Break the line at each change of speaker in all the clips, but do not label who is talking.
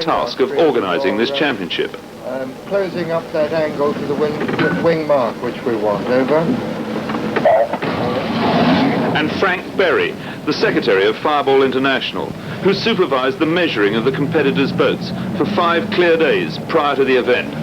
task of organising this championship.
Closing up that angle to the wing mark which we want, over.
And Frank Berry, the secretary of Fireball International, who supervised the measuring of the competitors' boats for 5 clear days prior to the event.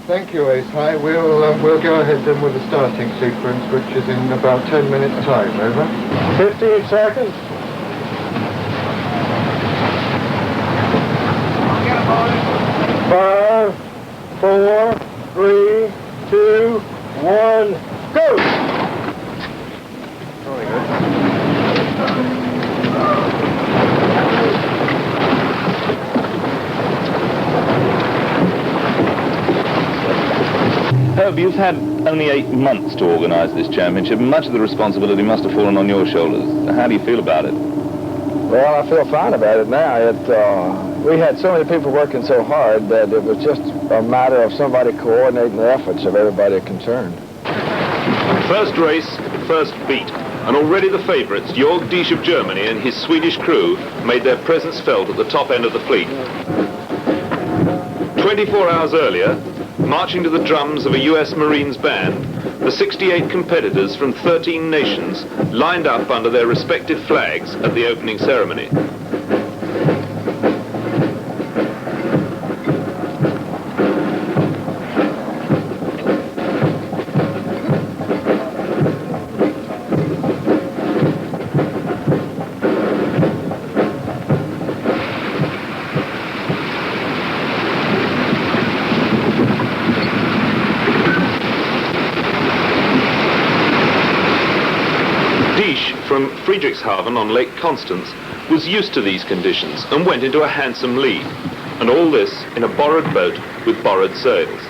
Thank you, Ace High. We'll go ahead then with the starting sequence, which is in about 10 minutes' time. Over. 15 seconds. 5, 4, 3, 2, 1, go! Very good.
Herb, you've had only 8 months to organise this championship, and much of the responsibility must have fallen on your shoulders. How do you feel about it?
Well, I feel fine about it now. We had so many people working so hard that it was just a matter of somebody coordinating the efforts of everybody concerned.
First race, first beat, and already the favourites, Jörg Diesch of Germany and his Swedish crew, made their presence felt at the top end of the fleet. 24 hours earlier, marching to the drums of a US Marines band, the 68 competitors from 13 nations lined up under their respective flags at the opening ceremony. From Friedrichshafen on Lake Constance was used to these conditions and went into a handsome lead, and all this in a borrowed boat with borrowed sails.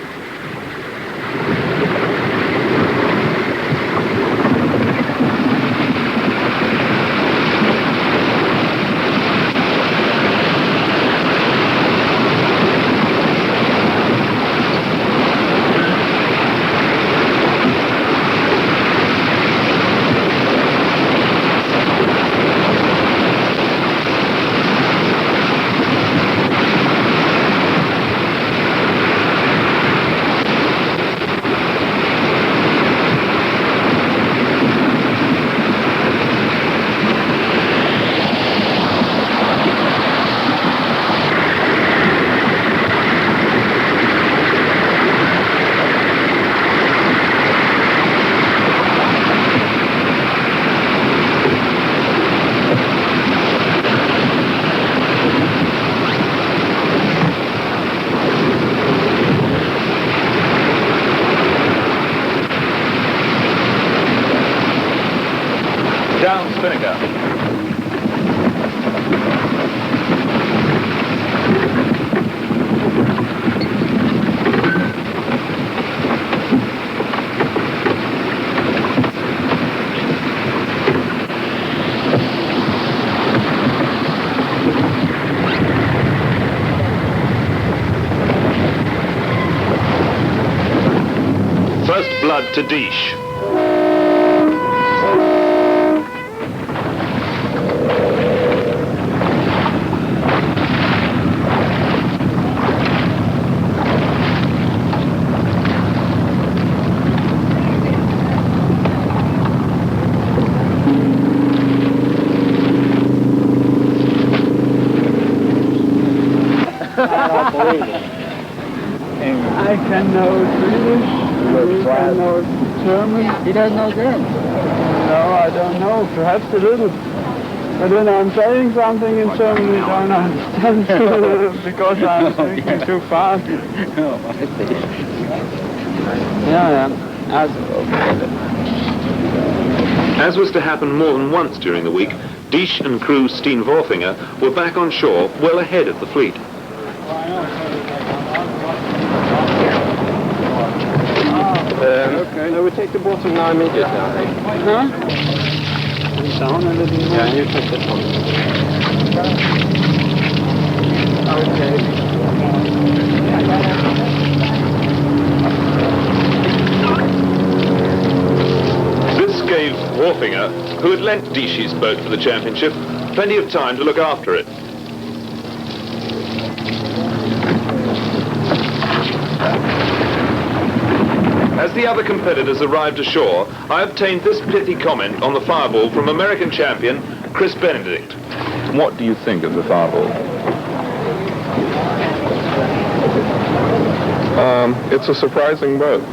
Down Spinnaker. First blood to Diesch.
I can know Swedish, he can know German.
He doesn't know German?
No, I don't know, perhaps a little. But when I'm saying something in German, you don't understand because I'm speaking too fast.
Oh, I see.
Yeah.
As was to happen more than once during the week, Diesch and crew Steen Worfinger were back on shore well ahead of the fleet.
Okay. No, we take the bottom 9 meters now.
Huh? Down a little more.
Yeah, and you take this one.
This gave Worfinger, who had lent Diesch's boat for the championship, plenty of time to look after it. As the other competitors arrived ashore, I obtained this pithy comment on the Fireball from American champion Chris Benedict.
What do you think of the Fireball?
It's a surprising boat.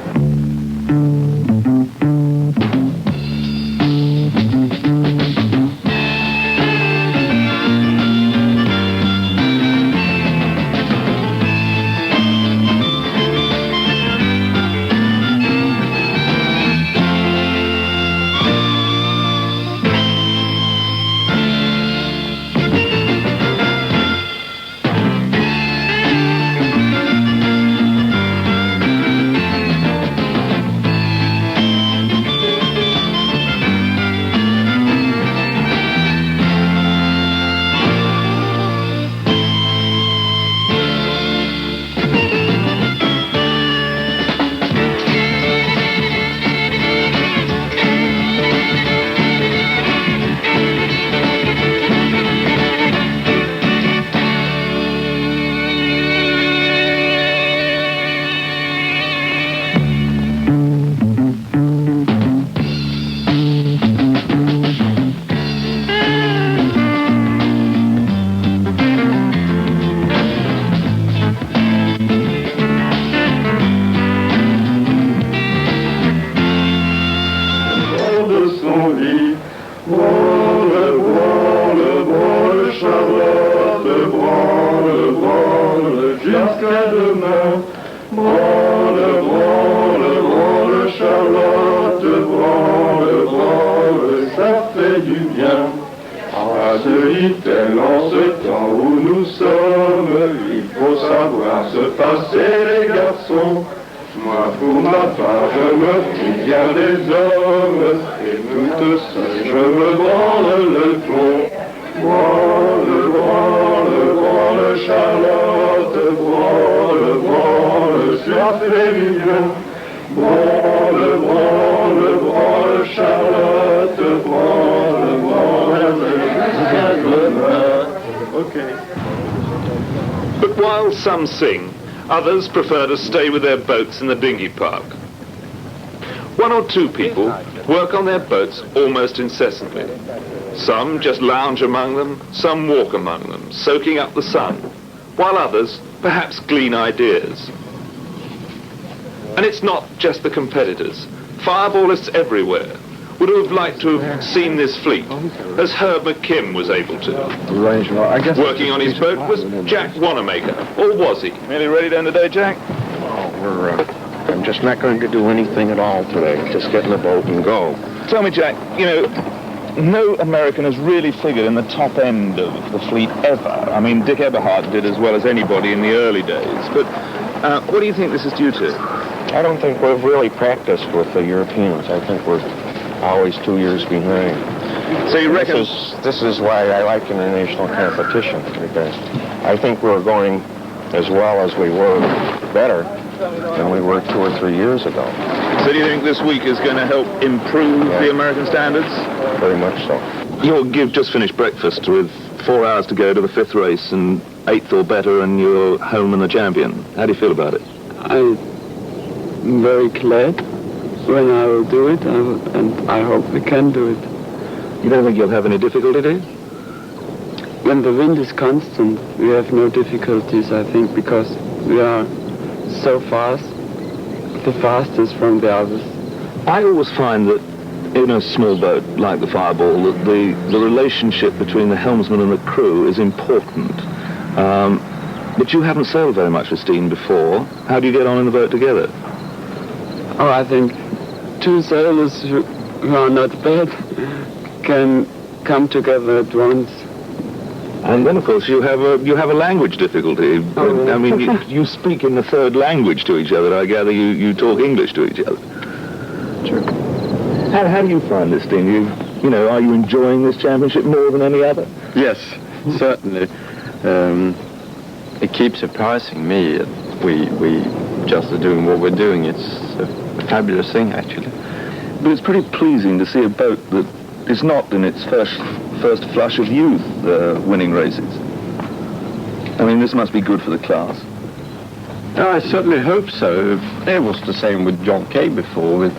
But while some sing, others prefer to stay with their boats in the dinghy park. One or two people work on their boats almost incessantly. Some just lounge among them, some walk among them, soaking up the sun, while others perhaps glean ideas. And it's not just the competitors. Fireballists everywhere would have liked to have seen this fleet, as Herb McKim was able to. Working on his boat was Jack Wanamaker, or was he?
Nearly ready then today, Jack?
I'm just not going to do anything at all today. Just get in the boat and go.
Tell me, Jack, you know, no American has really figured in the top end of the fleet ever. I mean, Dick Eberhard did as well as anybody in the early days. But what do you think this is due to?
I don't think we've really practiced with the Europeans. I think we're always 2 years behind.
So you reckon...
This is why I like international competition, because I think we're going as well as we were, better than we were 2 or 3 years ago.
So do you think this week is going to help improve the American standards?
Very much so.
You've just finished breakfast with 4 hours to go to the 5th race and 8th or better, and you're home and the champion. How do you feel about it?
I'm very glad when I will do it, and I hope we can do it.
You don't think you'll have any difficulty, do you?
When the wind is constant, we have no difficulties, I think, because we are so fast, the fastest from the others.
I always find that in a small boat like the Fireball, that the relationship between the helmsman and the crew is important. But you haven't sailed very much with Steen before. How do you get on in the boat together?
Oh, I think 2 sailors who are not bad can come together at once.
And then, of course, you have a language difficulty.
Oh, yeah.
I mean, you speak in the third language to each other. I gather you talk English to each other.
True.
How do you find this thing? You know, are you enjoying this championship more than any other?
Yes, certainly. It keeps surprising me that we just are doing what we're doing. It's a fabulous thing, actually.
But it's pretty pleasing to see a boat that is not in its first flush of youth winning races. I mean, this must be good for the class.
I certainly hope so. It was the same with John Kay before, with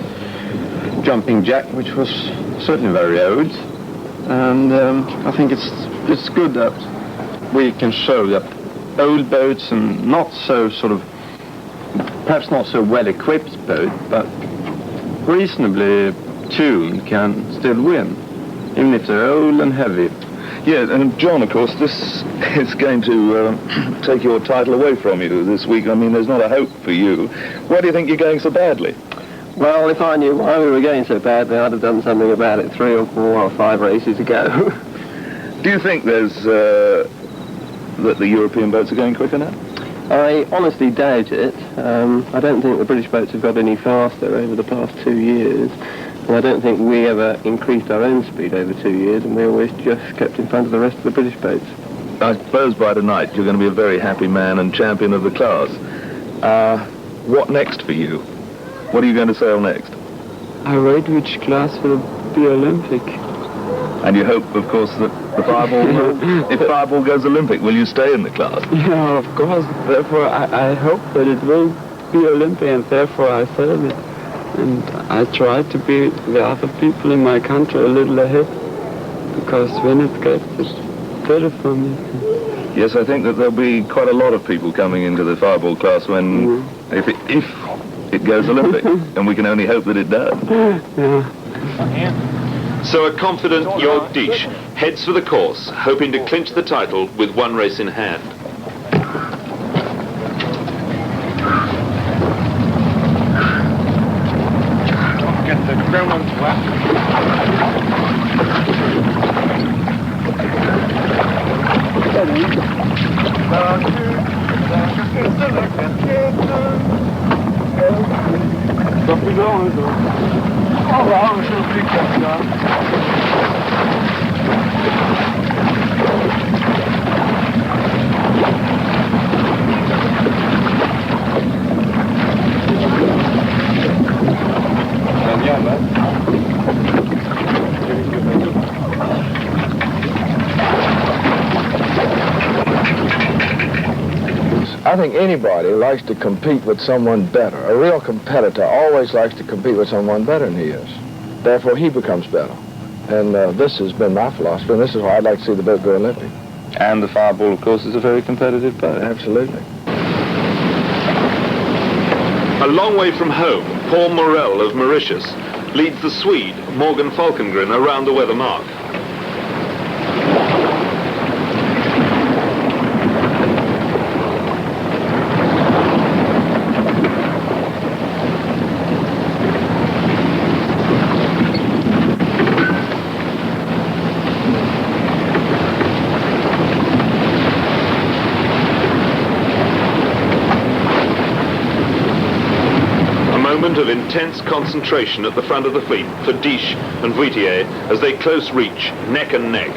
Jumping Jack, which was certainly very old. And I think it's good that we can show that old boats and not so perhaps not so well-equipped boat, but reasonably tuned can still win, even if they're old and heavy.
Yeah, and John, of course, this is going to take your title away from you this week. I mean, there's not a hope for you. Why do you think you're going so badly?
Well, if I knew why we were going so badly, I'd have done something about it 3 or 4 or 5 races ago.
Do you think there's that the European boats are going quicker now?
I honestly doubt it. I don't think the British boats have got any faster over the past 2 years. And I don't think we ever increased our own speed over 2 years, and we always just kept in front of the rest of the British boats.
I suppose by tonight you're going to be a very happy man and champion of the class. What next for you? What are you going to sail next?
I rate which class will be Olympic.
And you hope, of course, that the fireball, if fireball goes Olympic, will you stay in the class?
Yeah, of course. Therefore, I hope that it will be Olympic, and therefore I sail it. And I try to be the other people in my country a little ahead, because when it gets, it's better for me.
Yes, I think that there'll be quite a lot of people coming into the fireball class when, if it goes Olympic, and we can only hope that it does.
Yeah.
So a confident Yacht heads for the course, hoping to clinch the title with 1 race in hand.
Get the ground
I think anybody likes to compete with someone better. A real competitor always likes to compete with someone better than he is. Therefore, he becomes better. And this has been my philosophy, and this is why I'd like to see the boat go Olympic.
And the fireball, of course, is a very competitive boat.
Absolutely.
A long way from home, Paul Morell of Mauritius leads the Swede, Morgan Falkengren, around the weather mark. Of intense concentration at the front of the fleet for Dish and Vuittier as they close reach, neck and neck.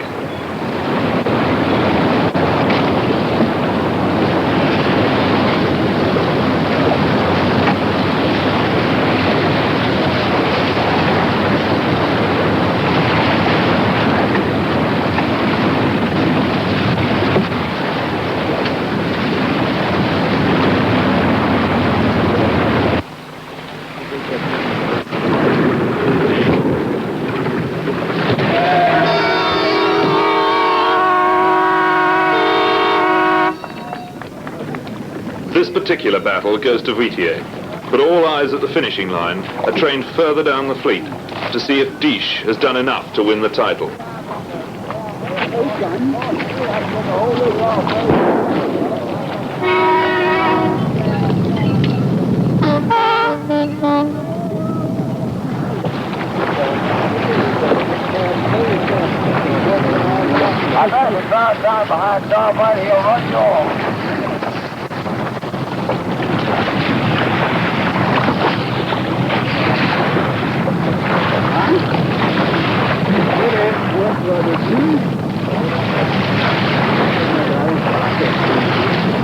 This particular battle goes to Vuittier, but all eyes at the finishing line are trained further down the fleet to see if Dish has done enough to win the title.
down behind starboard, he'll run you off.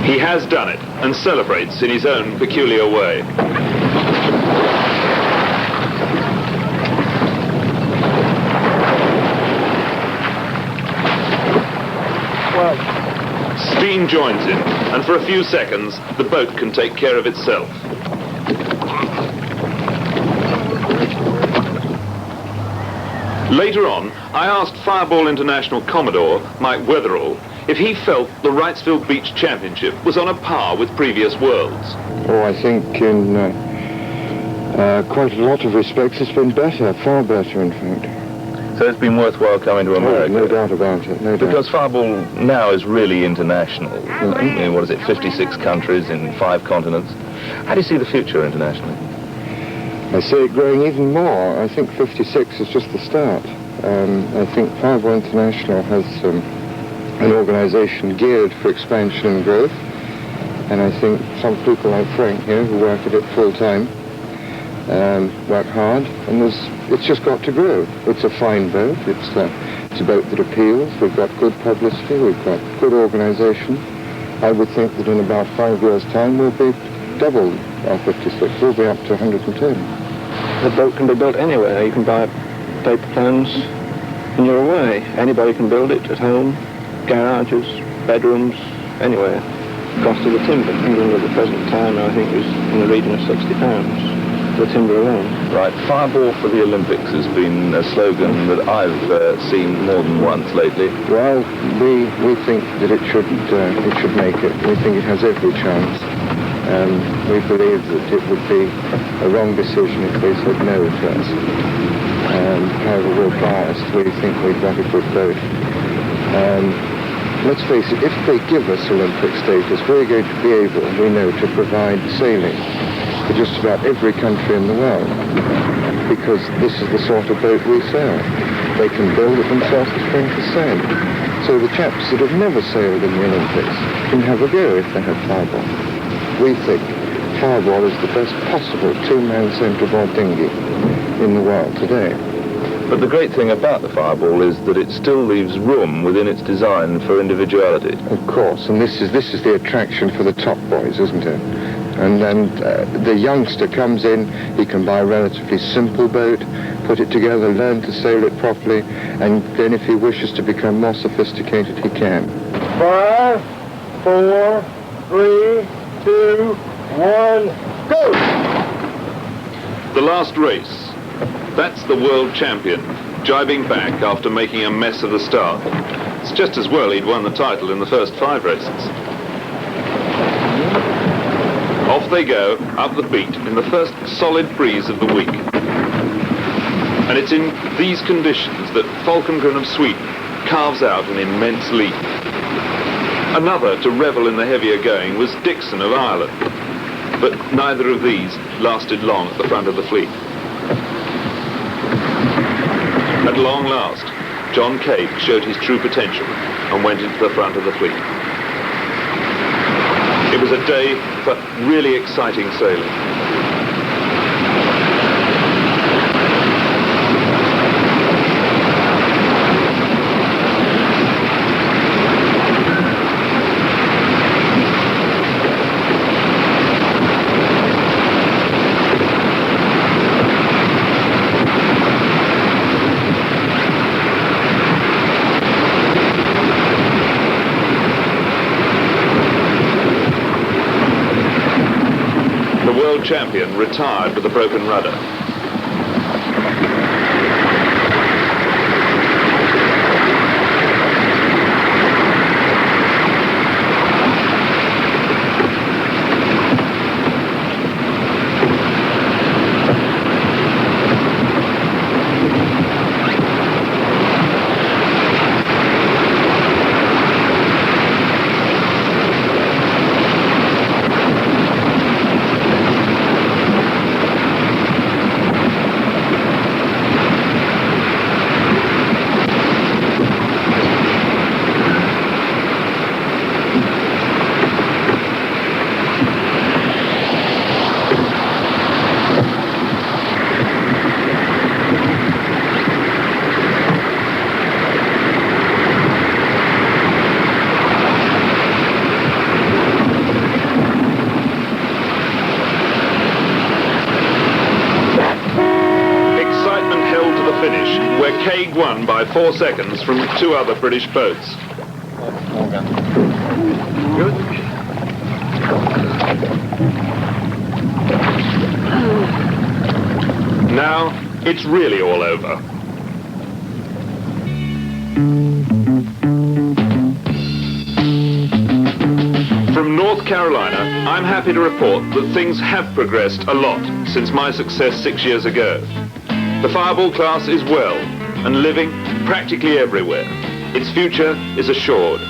He has done it and celebrates in his own peculiar way. Steam joins in, and for a few seconds, the boat can take care of itself. Later on, I asked Fireball International Commodore Mike Weatherall if he felt the Wrightsville Beach Championship was on a par with previous worlds.
Oh, I think in quite a lot of respects it's been better, far better in fact.
So it's been worthwhile coming to America?
No doubt about it, no doubt.
Because Fireball now is really international. In, what is it, 56 countries in 5 continents. How do you see the future internationally?
I see it growing even more. I think 56 is just the start. I think Fireball International has an organisation geared for expansion and growth. And I think some people like Frank here who work at it full time work hard, and it's just got to grow. It's a fine boat. It's a boat that appeals. We've got good publicity. We've got good organisation. I would think that in about 5 years' time we'll be double our 56. We'll be up to 110.
The boat can be built anywhere. You can buy paper plans and you're away. Anybody can build it at home, garages, bedrooms, anywhere. Cost of the timber, England at the present time, I think, is in the region of £60 for the timber alone.
Right, Fireball for the Olympics has been a slogan that I've seen more than once lately.
Well, we think that it should make it. We think it has every chance. We believe that it would be a wrong decision if they said no to us. However, we're biased. We think we've got a good boat. Let's face it, if they give us Olympic status, we're going to be able, we know, to provide sailing for just about every country in the world, because this is the sort of boat we sail. They can build it themselves to spring to sail. So the chaps that have never sailed in the Olympics can have a go if they have Fireball. We think Fireball is the best possible two-man centreboard dinghy in the world today.
But the great thing about the Fireball is that it still leaves room within its design for individuality.
Of course, and this is the attraction for the top boys, isn't it? And then the youngster comes in, he can buy a relatively simple boat, put it together, learn to sail it properly, and then if he wishes to become more sophisticated, he can. 5, 4, 3, 2, 1, go!
The last race. That's the world champion, jibing back after making a mess of the start. It's just as well he'd won the title in the first 5 races. Off they go, up the beat, in the first solid breeze of the week. And it's in these conditions that Falkengren of Sweden carves out an immense lead. Another to revel in the heavier going was Dixon of Ireland. But neither of these lasted long at the front of the fleet. At long last, John Cade showed his true potential and went into the front of the fleet. It was a day for really exciting sailing. Champion retired with a broken rudder. Kaig won by 4 seconds from 2 other British boats.
Good.
Now, it's really all over. From North Carolina, I'm happy to report that things have progressed a lot since my success 6 years ago. The Fireball class is well and living practically everywhere. Its future is assured.